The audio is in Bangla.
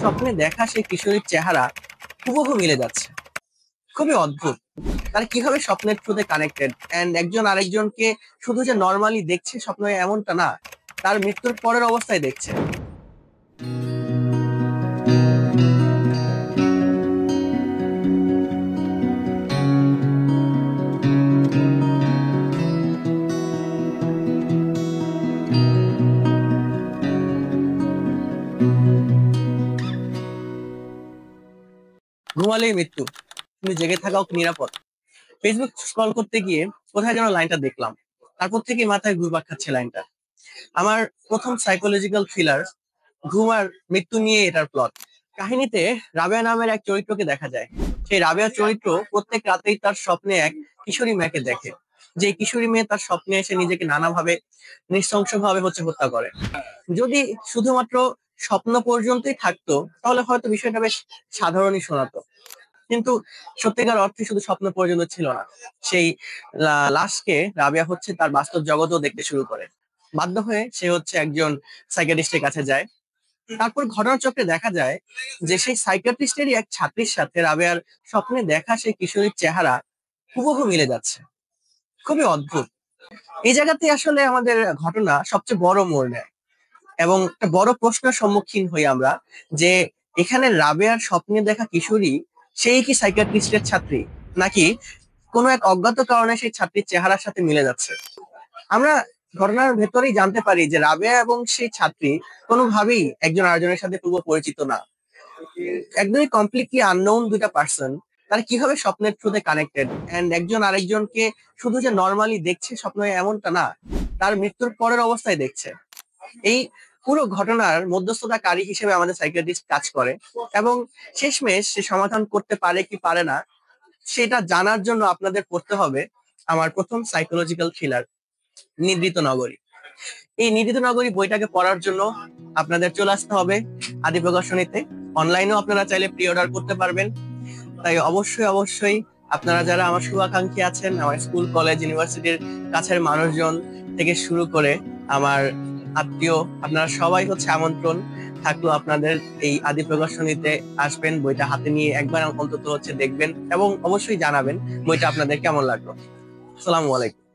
স্বপ্নে দেখা সেই কিশোরীর চেহারা হুবহু মিলে যাচ্ছে। খুবই অদ্ভুত। তারা কিভাবে স্বপ্নের থ্রুতে কানেক্টেড এন্ড একজন আরেকজনকে শুধু যে নর্মালি দেখছে স্বপ্নে এমনটা না, তার মৃত্যুর পরের অবস্থায় দেখছে। ঘুমালেই মৃত্যু, তুমি জেগে থাকাও কি নিরাপদ? ফেসবুক স্ক্রল করতে গিয়ে কোথায় যেন লাইনটা দেখলাম, তারপর থেকে মাথায় ঘুরপাক খাচ্ছে লাইনটা। আমার প্রথম সাইকোলজিক্যাল থ্রিলার ঘুম আর মৃত্যু নিয়ে এটার প্লট। কাহিনীতে রাবেয়া নামের এক চরিত্রকে দেখা যায়। সেই রাবেয়া চরিত্র প্রত্যেক রাতেই তার স্বপ্নে এক কিশোরী মেয়েকে দেখে। যে কিশোরী মেয়ে তার স্বপ্নে এসে নিজেকে নানাভাবে নৃশংসভাবে হত্যা করে। যদি শুধুমাত্র স্বপ্ন পর্যন্তই থাকতো তাহলে হয়তো বিষয়টা বেশ সাধারণই শোনাতো, কিন্তু সত্যিকার অর্থে শুধু স্বপ্ন পর্যন্ত ছিল না। সেই লাশকে রাবেয়া তার বাস্তব জগতেও দেখতে শুরু করে। বাধ্য হয়ে সে একজন সাইকিয়াট্রিস্টের কাছে যায়। তারপর ঘটনার চক্রে দেখা যায় যে সেই সাইকিয়াট্রিস্টেরই এক ছাত্রীর সাথে রাবেয়ার স্বপ্নে দেখা সেই কিশোরীর চেহারা হুবহু মিলে যাচ্ছে। খুবই অদ্ভুত। এই জায়গাতে আসলে আমাদের ঘটনা সবচেয়ে বড় মোড় নেয় এবং একটা বড় প্রশ্নের সম্মুখীন হই আমরা, যে এখানে রাবেয়ার স্বপ্নে দেখা কিশোরী সেই কি সাইকিয়াট্রিস্টের ছাত্রী, নাকি কোনো এক অজ্ঞাত কারণে সেই ছাত্রীর চেহারার সাথে মিলে যাচ্ছে। আমরা ঘটনার ভেতরেই জানতে পারি যে রাবেয়া এবং সেই ছাত্রী কোনোভাবেই একজন আরেকজনের সাথে পূর্ব পরিচিত না। একদমই কমপ্লিটলি আননোন দুইটা পার্সন। তারা কিভাবে স্বপ্নের থ্রুতে কানেক্টেড এন্ড একজন আরেকজনকে শুধু যে নর্মালি দেখছে স্বপ্নে এমনটা না, তার মৃত্যুর পরের অবস্থায় দেখছে। এই পুরো ঘটনার মধ্যস্থতাকারী হিসেবে আমাদের সাইকিয়াট্রিস্ট কাজ করে এবং শেষমেশ সে সমাধান করতে পারে কি পারে না সেটা জানার জন্য আপনাদের পড়তে হবে আমার প্রথম সাইকোলজিক্যাল থ্রিলার নিদ্রিত নগরী। এই নিদ্রিত নগরী বইটাকে পড়ার জন্য আপনাদের চলে আসতে হবে আদি প্রকাশনীতে। অনলাইনেও আপনারা চাইলে প্রি অর্ডার করতে পারবেন। তাই অবশ্যই অবশ্যই আপনারা যারা আমার শুভাকাঙ্ক্ষী আছেন, আমার স্কুল কলেজ ইউনিভার্সিটির কাছের মানুষজন থেকে শুরু করে আমার আত্মীয়, আপনারা সবাই আমন্ত্রণ থাকলো আপনাদের এই আদি প্রকাশনীতে আসবেন, বইটা হাতে নিয়ে একবার অন্তত দেখবেন এবং অবশ্যই জানাবেন বইটা আপনাদের কেমন লাগলো। আসসালামু আলাইকুম।